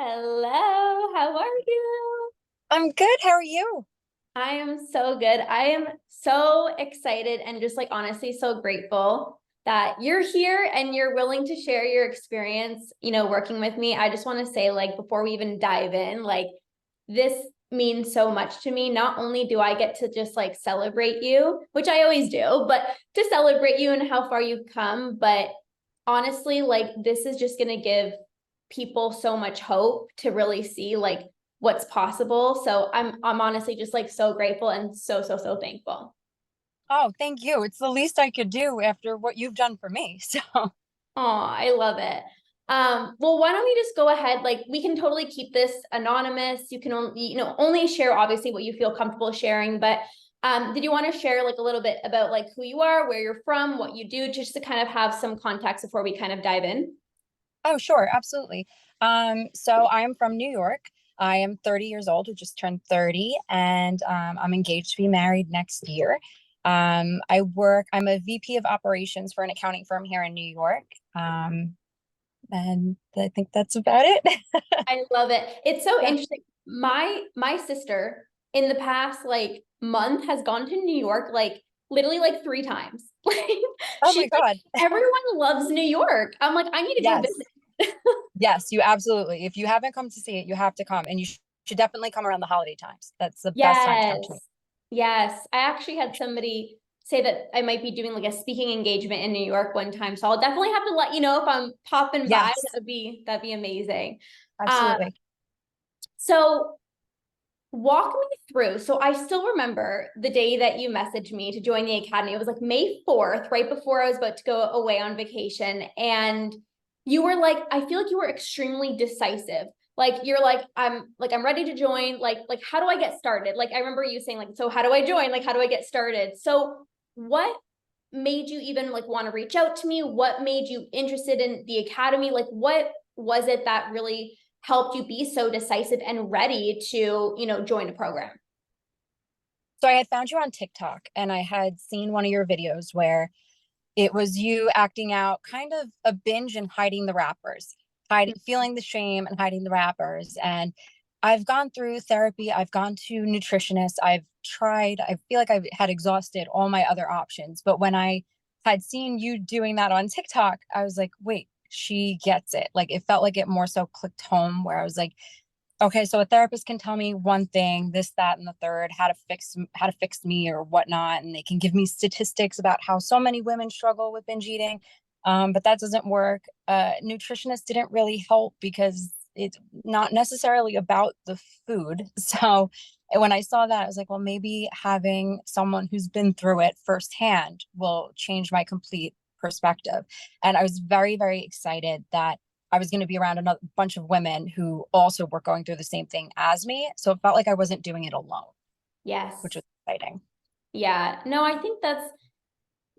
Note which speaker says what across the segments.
Speaker 1: Hello, how are you?
Speaker 2: I'm good. How are you?
Speaker 1: I am so good. I am so excited and just like honestly so grateful that you're here and you're willing to share your experience, working with me. I just want to say, like, before we even dive in, like, this means so much to me. Not only do I get to just like celebrate you, which I always do, but to celebrate you and how far you've come, but honestly, like, this is just going to give people so much hope to really see like what's possible. So I'm honestly just like so grateful and so thankful.
Speaker 2: Oh, thank you. It's the least I could do after what you've done for me. So,
Speaker 1: Oh, I love it. Well, why don't we just go ahead? Like, we can totally keep this anonymous. You can only, only share obviously what you feel comfortable sharing. But did you want to share like a little bit about like who you are, where you're from, what you do, just to kind of have some context before we kind of dive in?
Speaker 2: oh, sure, absolutely. So I am from New York. I am 30 years old, who just turned 30, and I'm engaged to be married next year. I'm a VP of operations for an accounting firm here in New York. And I think that's about it.
Speaker 1: I love it. It's so
Speaker 2: Yeah.
Speaker 1: interesting. My sister in the past like month has gone to New York like literally like three times. Like
Speaker 2: Oh
Speaker 1: she's
Speaker 2: my
Speaker 1: like,
Speaker 2: God.
Speaker 1: everyone loves New York. I'm like, I need to go
Speaker 2: Yes.
Speaker 1: visit.
Speaker 2: Yes, you absolutely. If you haven't come to see it, you have to come, and you should definitely come around the holiday times. That's the best time to come
Speaker 1: Yes.
Speaker 2: to me.
Speaker 1: Yes. I actually had somebody say that I might be doing like a speaking engagement in New York one time. So I'll definitely have to let you know if I'm popping by.
Speaker 2: Yes,
Speaker 1: That'd be amazing. Um,
Speaker 2: absolutely.
Speaker 1: so walk me through. So I still remember the day that you messaged me to join the academy. It was like May 4th, right before I was about to go away on vacation. And you were like, I feel like you were extremely decisive. Like you're like, I'm ready to join. Like, how do I get started? Like I remember you saying, like, so how do I join? Like, how do I get started? So what made you even like want to reach out to me? What made you interested in the academy? Like, what was it that really helped you be so decisive and ready to, join a program?
Speaker 2: So I had found you on TikTok, and I had seen one of your videos where it was you acting out kind of a binge and hiding the wrappers, hiding, feeling the shame and hiding the wrappers. And I've gone through therapy. I've gone to nutritionists. I've tried. I feel like I've had exhausted all my other options. But when I had seen you doing that on TikTok, I was like, wait, she gets it. Like it felt like it more so clicked home, where I was like, okay, so a therapist can tell me one thing, this, that, and the third, how to fix me or whatnot, and they can give me statistics about how so many women struggle with binge eating, but that doesn't work. Nutritionists didn't really help because it's not necessarily about the food. So when I saw that, I was like, well, maybe having someone who's been through it firsthand will change my complete perspective. And I was very, very excited that I was going to be around another bunch of women who also were going through the same thing as me. So it felt like I wasn't doing it alone, which
Speaker 1: Yes.
Speaker 2: was exciting.
Speaker 1: Yeah. No, I think that's,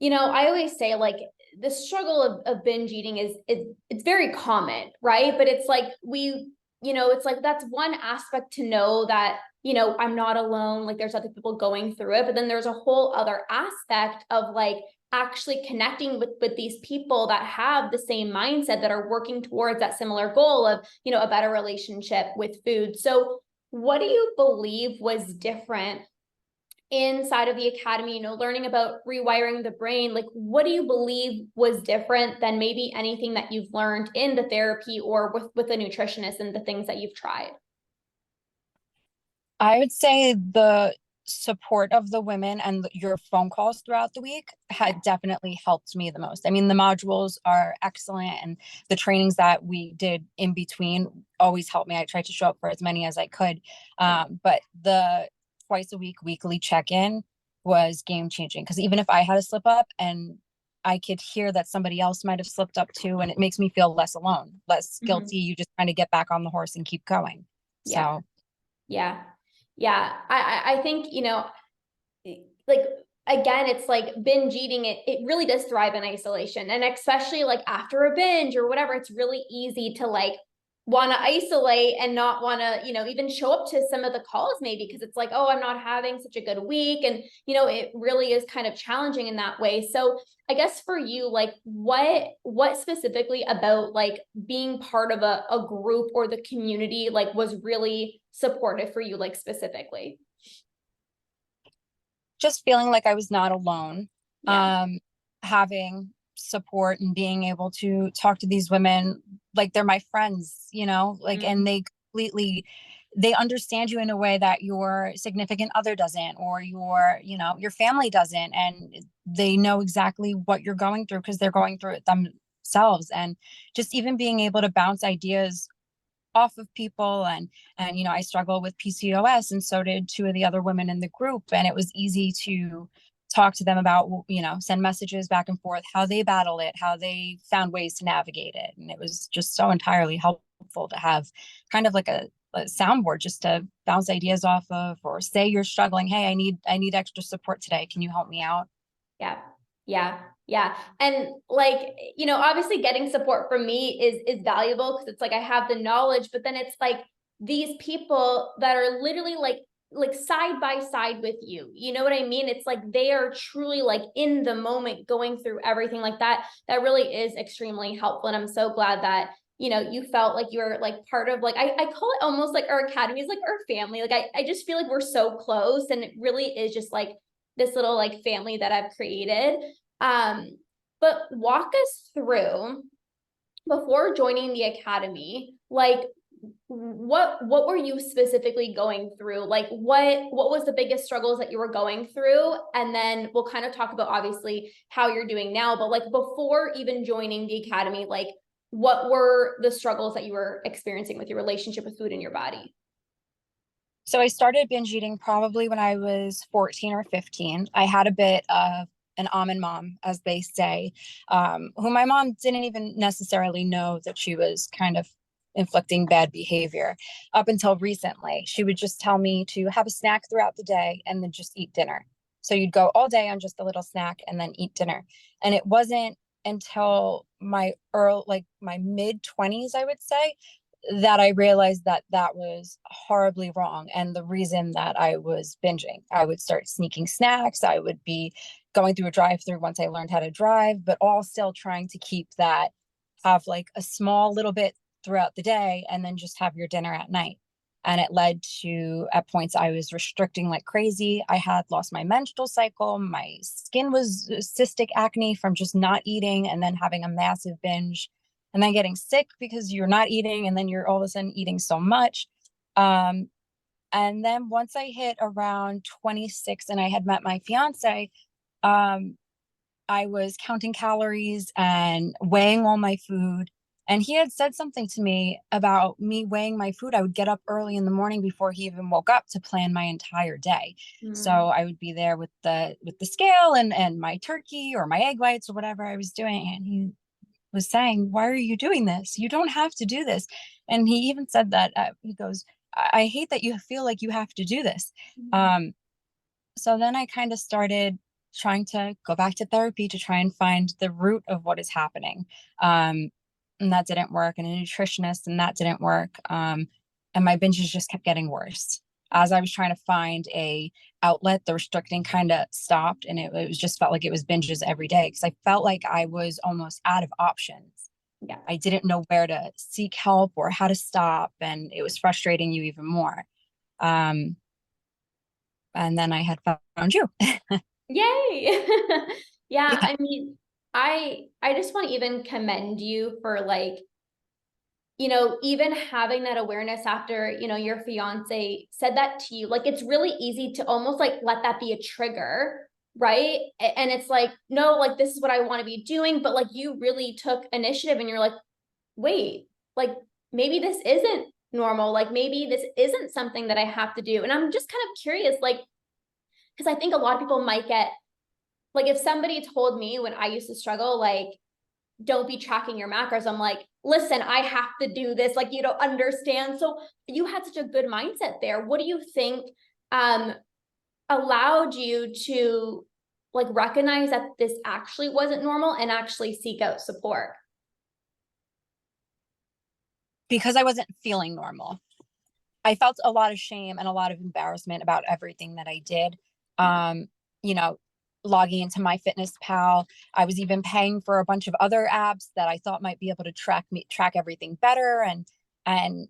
Speaker 1: I always say like the struggle of binge eating it's very common, right? But it's like it's like that's one aspect to know that, I'm not alone. Like there's other people going through it. But then there's a whole other aspect of like actually connecting with these people that have the same mindset that are working towards that similar goal of, a better relationship with food. So what do you believe was different inside of the academy, learning about rewiring the brain? Like, what do you believe was different than maybe anything that you've learned in the therapy or with a nutritionist and the things that you've tried?
Speaker 2: I would say the support of the women and your phone calls throughout the week
Speaker 1: Yeah.
Speaker 2: had definitely helped me the most. I mean, the modules are excellent, and the trainings that we did in between always helped me. I tried to show up for as many as I could. But the twice a week, weekly check in was game changing, because even if I had a slip up, and I could hear that somebody else might have slipped up too, and it makes me feel less alone, less
Speaker 1: Mhm.
Speaker 2: guilty. You just kind of get back on the horse and keep going.
Speaker 1: Yeah.
Speaker 2: So,
Speaker 1: Yeah. Yeah. I think, like again, it's like binge eating, it really does thrive in isolation. And especially like after a binge or whatever, it's really easy to like want to isolate and not want to, even show up to some of the calls maybe because it's like, oh, I'm not having such a good week. And, it really is kind of challenging in that way. So I guess for you, like what specifically about like being part of a group or the community, like was really supportive for you, like specifically?
Speaker 2: Just feeling like I was not alone,
Speaker 1: Yeah.
Speaker 2: having support and being able to talk to these women like they're my friends, like, and they understand you in a way that your significant other doesn't, or your family doesn't, and they know exactly what you're going through because they're going through it themselves. And just even being able to bounce ideas off of people, and I struggle with PCOS, and so did two of the other women in the group, and it was easy to talk to them about, send messages back and forth, how they battle it, how they found ways to navigate it. And it was just so entirely helpful to have kind of like a soundboard just to bounce ideas off of, or say you're struggling, hey, I need extra support today, can you help me out?
Speaker 1: Yeah. Yeah. Yeah. And like, obviously getting support from me is valuable because it's like I have the knowledge, but then it's like these people that are literally like side by side with you. You know what I mean? It's like they are truly like in the moment going through everything like that. That really is extremely helpful. And I'm so glad that you felt like you were like part of like I call it almost like our academy is like our family. Like I just feel like we're so close and it really is just like this little like family that I've created. But walk us through before joining the academy, like what were you specifically going through? Like what was the biggest struggles that you were going through? And then we'll kind of talk about obviously how you're doing now, but like before even joining the academy, like what were the struggles that you were experiencing with your relationship with food in your body?
Speaker 2: So I started binge eating probably when I was 14 or 15. I had a bit of an almond mom, as they say, who my mom didn't even necessarily know that she was kind of inflicting bad behavior up until recently. She would just tell me to have a snack throughout the day and then just eat dinner. So you'd go all day on just a little snack and then eat dinner. And it wasn't until my mid 20s, I would say, that I realized that that was horribly wrong. And the reason that I was binging, I would start sneaking snacks. I would be going through a drive through once I learned how to drive, but all still trying to keep that, have like a small little bit throughout the day and then just have your dinner at night. And it led to, at points, I was restricting like crazy. I had lost my menstrual cycle. My skin was cystic acne from just not eating and then having a massive binge, and then getting sick because you're not eating and then you're all of a sudden eating so much. Um, and then once I hit around 26 and I had met my fiance, um, I was counting calories and weighing all my food. And he had said something to me about me weighing my food. I would get up early in the morning before he even woke up to plan my entire day. So
Speaker 1: Mm.
Speaker 2: I would be there with the scale and my turkey or my egg whites or whatever I was doing. And he was saying, why are you doing this? You don't have to do this. And he even said that, he goes, I hate that you feel like you have to do this. Um, so then I kind of started trying to go back to therapy to try and find the root of what is happening. Um, and that didn't work, and a nutritionist, and that didn't work. And my binges just kept getting worse. As I was trying to find a outlet, the restricting kind of stopped, and it was just felt like it was binges every day because I felt like I was almost out of options.
Speaker 1: Yeah.
Speaker 2: I didn't know where to seek help or how to stop, and it was frustrating you even more. Um, and then I had found you.
Speaker 1: Yay. Yeah,
Speaker 2: Yeah.
Speaker 1: I mean, I just want to even commend you for like, even having that awareness after, your fiance said that to you. Like it's really easy to almost like let that be a trigger, right? And it's like, no, like this is what I want to be doing, but like you really took initiative and you're like, wait, like maybe this isn't normal. Like maybe this isn't something that I have to do. And I'm just kind of curious, like, because I think a lot of people might get like if somebody told me when I used to struggle, like, don't be tracking your macros, I'm like, listen, I have to do this. Like, you don't understand. So you had such a good mindset there. What do you think um allowed you to like recognize that this actually wasn't normal and actually seek out support?
Speaker 2: because I wasn't feeling normal. I felt a lot of shame and a lot of embarrassment about everything that I did.
Speaker 1: Yeah.
Speaker 2: You know, logging into MyFitnessPal. I was even paying for a bunch of other apps that I thought might be able to track everything better. And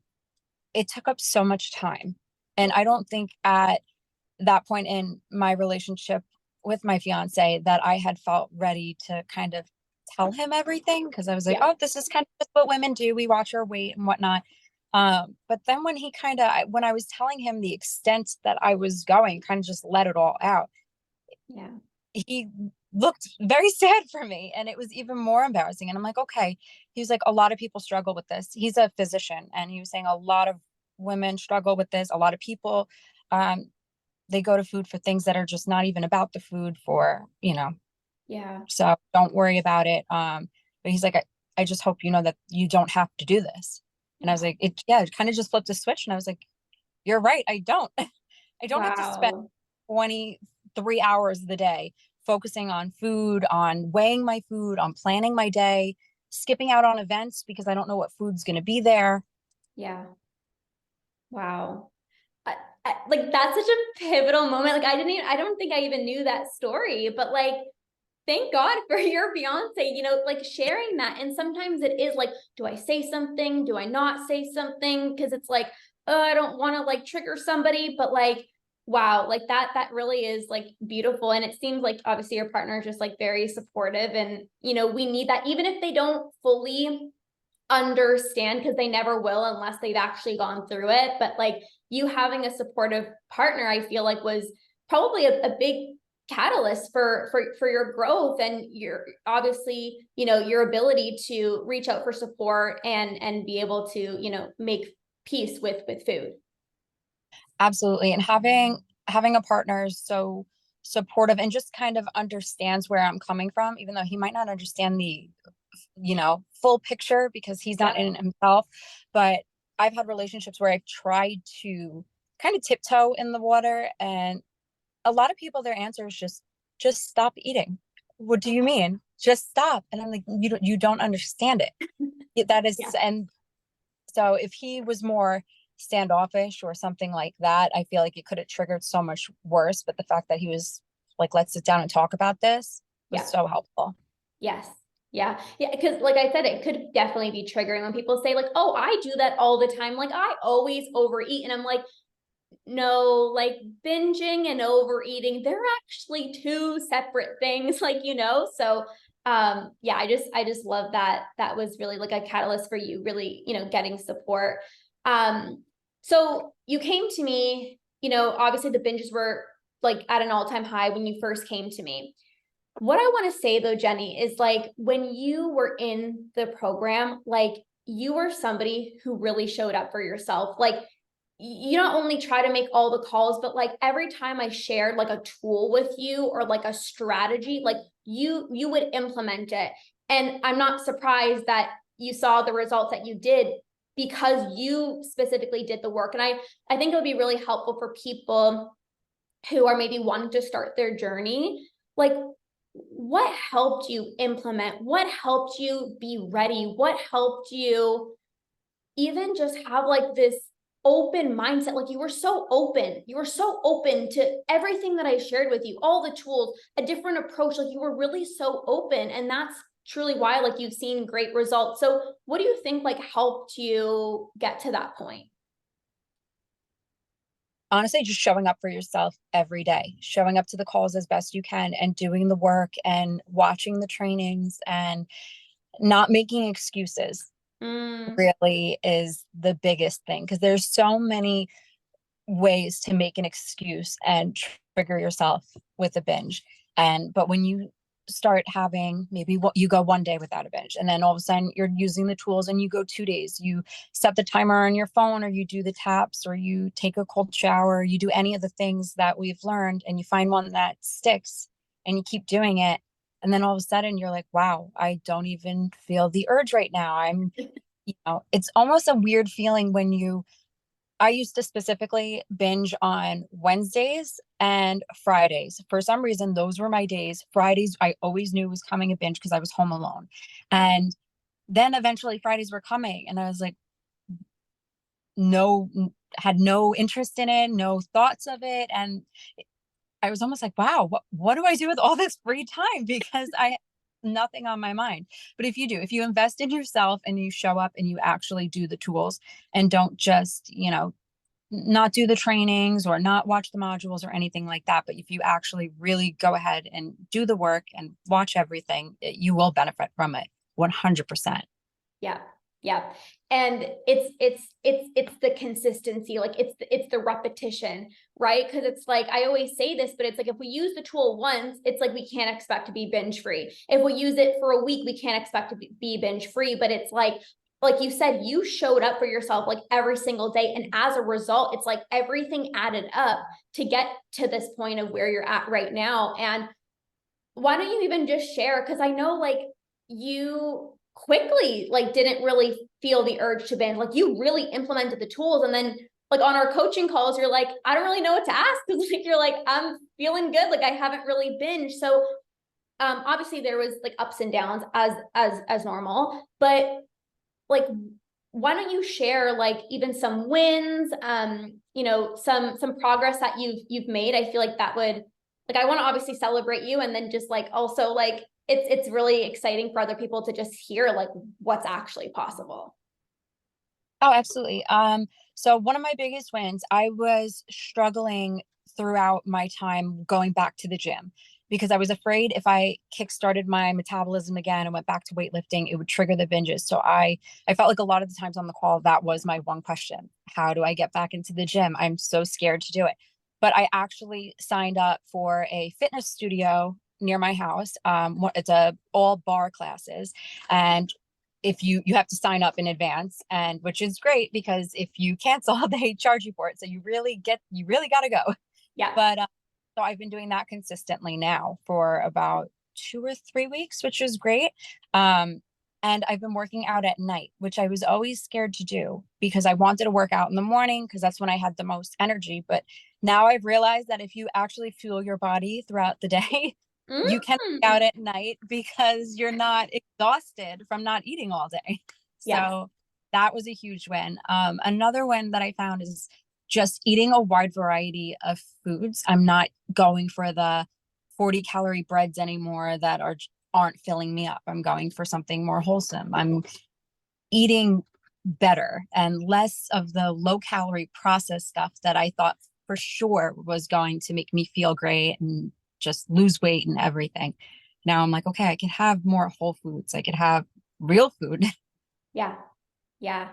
Speaker 2: it took up so much time. And I don't think at that point in my relationship with my fiance that I had felt ready to kind of tell him everything, because I was like,
Speaker 1: Yeah.
Speaker 2: oh, this is kind of just what women do. We watch our weight and whatnot. But then when he when I was telling him the extent that I was going, kind of just let it all out,
Speaker 1: Yeah.
Speaker 2: he looked very sad for me, and it was even more embarrassing. And I'm like, okay. He was like, a lot of people struggle with this. He's a physician, and he was saying a lot of women struggle with this. A lot of people, um, they go to food for things that are just not even about the food for,
Speaker 1: Yeah.
Speaker 2: so don't worry about it. But he's like, I just hope you know that you don't have to do this. And I was
Speaker 1: Yeah.
Speaker 2: like, it kind of just flipped a switch. And I was like, you're right. I don't. I don't need to spend
Speaker 1: Wow.
Speaker 2: 23 hours of the day focusing on food, on weighing my food, on planning my day, skipping out on events because I don't know what food's going to be there.
Speaker 1: Yeah. Wow. Like that's such a pivotal moment. Like I don't think I even knew that story, but like, thank God for your fiance, like sharing that. And sometimes it is like, do I say something? Do I not say something? Cause it's like, oh, I don't want to like trigger somebody, but like, wow, like that really is like beautiful. And it seems like obviously your partner is just like very supportive and, we need that even if they don't fully understand because they never will unless they've actually gone through it. But like you having a supportive partner, I feel like was probably a big catalyst for your growth and your obviously your ability to reach out for support and be able to make peace with food.
Speaker 2: Absolutely. And having a partner so supportive and just kind of understands where I'm coming from, even though he might not understand the, full picture because he's not
Speaker 1: Yeah.
Speaker 2: in it himself. But I've had relationships where I've tried to kind of tiptoe in the water, and a lot of people, their answer is just stop eating. What do you mean? Just stop. And I'm like, you don't understand it. That is,
Speaker 1: Yeah.
Speaker 2: and so if he was more standoffish or something like that, I feel like it could have triggered so much worse. But the fact that he was like, let's sit down and talk about this was
Speaker 1: Yeah.
Speaker 2: so helpful.
Speaker 1: Yes. Yeah. Yeah. Because, like I said, it could definitely be triggering when people say, like, oh, I do that all the time. Like, I always overeat. And I'm like, no, like binging and overeating, they're actually two separate things, like, so yeah, I just love that that was really like a catalyst for you really, getting support. So you came to me, obviously the binges were like at an all-time high when you first came to me. What I want to say though, Jenny, is like when you were in the program, like you were somebody who really showed up for yourself. Like you not only try to make all the calls, but like every time I shared like a tool with you or like a strategy, like you would implement it. And I'm not surprised that you saw the results that you did because you specifically did the work. And I think it would be really helpful for people who are maybe wanting to start their journey. Like, what helped you implement? What helped you be ready? What helped you even just have like this open mindset? Like you were so open to everything that I shared with you, all the tools, a different approach. Like you were really so open, and that's truly why like you've seen great results. So what do you think like helped you get to that point?
Speaker 2: Honestly, just showing up for yourself every day, showing up to the calls as best you can and doing the work and watching the trainings and not making excuses
Speaker 1: Mm,
Speaker 2: really is the biggest thing, because there's so many ways to make an excuse and trigger yourself with a binge. But when you start having, maybe what you go one day without a binge, and then all of a sudden you're using the tools and you go 2 days, you set the timer on your phone, or you do the taps, or you take a cold shower, you do any of the things that we've learned, and you find one that sticks and you keep doing it. And then all of a sudden you're like, wow, I don't even feel the urge right now. It's almost a weird feeling when I used to specifically binge on Wednesdays and Fridays. For some reason, those were my days. Fridays, I always knew was coming a binge because I was home alone. And then eventually Fridays were coming, and I was like, no, had no interest in it, no thoughts of it. And I was almost like, wow, what do I do with all this free time? Because I nothing on my mind. But if you invest in yourself and you show up and you actually do the tools and don't just, not do the trainings or not watch the modules or anything like that, but if you actually really go ahead and do the work and watch everything, you will benefit from it 100%.
Speaker 1: Yeah. Yeah. And it's the consistency, like it's the repetition, right? Because it's like, I always say this, but it's like, if we use the tool once, it's like, we can't expect to be binge free. If we use it for a week, we can't expect to be binge free. But it's like you said, you showed up for yourself like every single day. And as a result, it's like everything added up to get to this point of where you're at right now. And why don't you even just share? Because I know like you quickly like didn't really feel the urge to binge. Like you really implemented the tools, and then like on our coaching calls, you're like, I don't really know what to ask, because like you're like, I'm feeling good, like I haven't really binged. So obviously there was like ups and downs as normal, but like, why don't you share like even some wins, some progress that you've made? I feel like that would, like, I want to obviously celebrate you, and then just like also like it's really exciting for other people to just hear like what's actually possible.
Speaker 2: Oh, absolutely. So one of my biggest wins, I was struggling throughout my time going back to the gym because I was afraid if I kickstarted my metabolism again and went back to weightlifting, it would trigger the binges. So I felt like a lot of the times on the call, that was my one question. How do I get back into the gym? I'm so scared to do it. But I actually signed up for a fitness studio near my house. It's a all bar classes, and if you have to sign up in advance, and which is great because if you cancel they charge you for it, so you really got to go.
Speaker 1: Yeah.
Speaker 2: But so I've been doing that consistently now for about 2 or 3 weeks, which is great. And I've been working out at night, which I was always scared to do because I wanted to work out in the morning because that's when I had the most energy. But now I've realized that if you actually fuel your body throughout the day, you can work
Speaker 1: Mm.
Speaker 2: out at night because you're not exhausted from not eating all day.
Speaker 1: Yes.
Speaker 2: So that was a huge win. Another win that I found is just eating a wide variety of foods. I'm not going for the 40-calorie breads anymore that aren't filling me up. I'm going for something more wholesome. I'm eating better and less of the low calorie processed stuff that I thought for sure was going to make me feel great and just lose weight and everything. Now I'm like, okay, I could have more whole foods. I could have real food.
Speaker 1: Yeah. Yeah.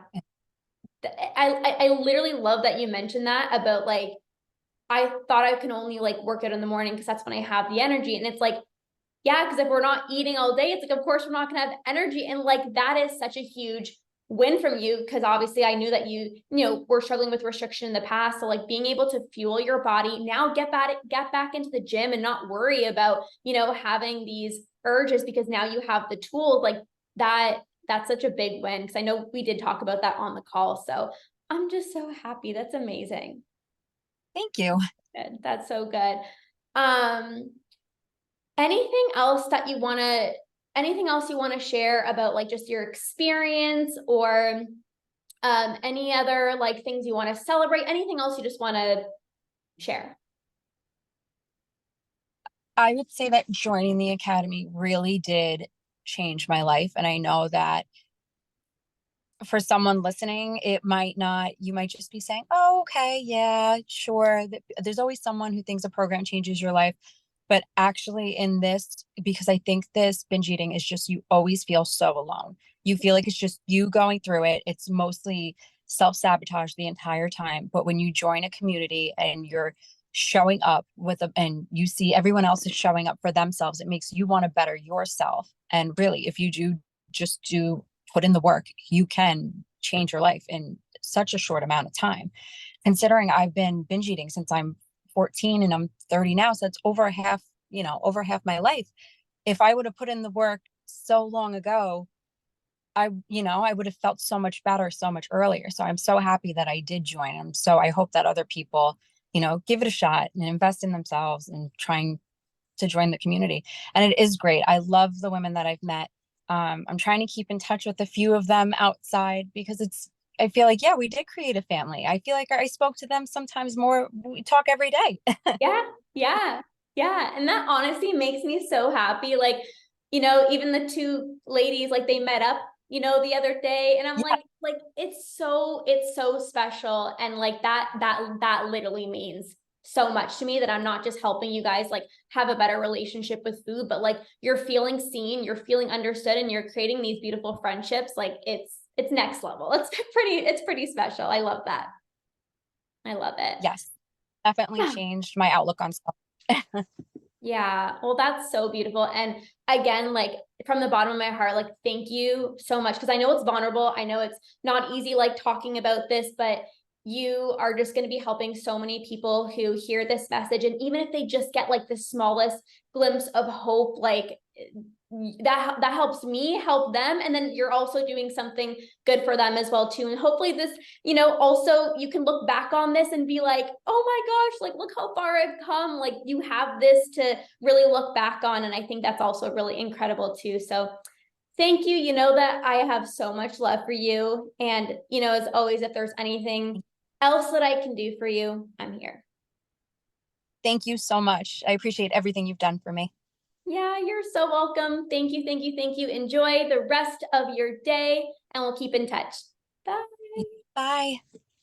Speaker 1: I literally love that you mentioned that about like, I thought I can only like work out in the morning because that's when I have the energy. And it's like, yeah, because if we're not eating all day, it's like, of course, we're not going to have energy. And like, that is such a huge win from you, because obviously I knew that were struggling with restriction in the past. So like being able to fuel your body now, get back into the gym and not worry about, having these urges, because now you have the tools like that. That's such a big win, because I know we did talk about that on the call. So I'm just so happy. That's amazing.
Speaker 2: Thank you.
Speaker 1: Good. That's so good. Um, anything else you want to share about like just your experience, or any other like things you want to celebrate, anything else you just want to share?
Speaker 2: I would say that joining the academy really did change my life. And I know that for someone listening, it might not, you might just be saying, oh, okay, yeah, sure. There's always someone who thinks a program changes your life. But actually, in this, because I think this binge eating is just, you always feel so alone. You feel like it's just you going through it. It's mostly self-sabotage the entire time. But when you join a community and you're showing up and you see everyone else is showing up for themselves, it makes you want to better yourself. And really, if you do put in the work, you can change your life in such a short amount of time. Considering I've been binge eating since I'm 14 and I'm 30 now, so that's over half my life. If I would have put in the work so long ago, I would have felt so much better so much earlier. So I'm so happy that I did join them. So I hope that other people, give it a shot and invest in themselves and trying to join the community. And it is great. I love the women that I've met. I'm trying to keep in touch with a few of them outside because I feel like, yeah, we did create a family. I feel like I spoke to them sometimes more. We talk every day.
Speaker 1: Yeah, yeah, yeah. And that honestly makes me so happy. Like, even the two ladies, like they met up, the other day, and I'm
Speaker 2: Yeah,
Speaker 1: like, it's so special. And like that literally means so much to me, that I'm not just helping you guys like have a better relationship with food, but like you're feeling seen, you're feeling understood, and you're creating these beautiful friendships. Like it's next level. It's pretty special. I love that. I love it.
Speaker 2: yes, definitely changed my outlook on stuff.
Speaker 1: Yeah, well, that's so beautiful. And again, like from the bottom of my heart, like thank you so much. Because I know it's vulnerable. I know it's not easy, like talking about this, but you are just going to be helping so many people who hear this message. And even if they just get like the smallest glimpse of hope, like that helps me help them. And then you're also doing something good for them as well too. And hopefully this, also you can look back on this and be like, oh my gosh, like look how far I've come. Like you have this to really look back on. And I think that's also really incredible too. So thank you. You know that I have so much love for you. And, as always, if there's anything else that I can do for you, I'm here.
Speaker 2: Thank you so much. I appreciate everything you've done for me.
Speaker 1: Yeah, you're so welcome. Thank you, thank you, thank you. Enjoy the rest of your day, and we'll keep in touch. Bye.
Speaker 2: Bye.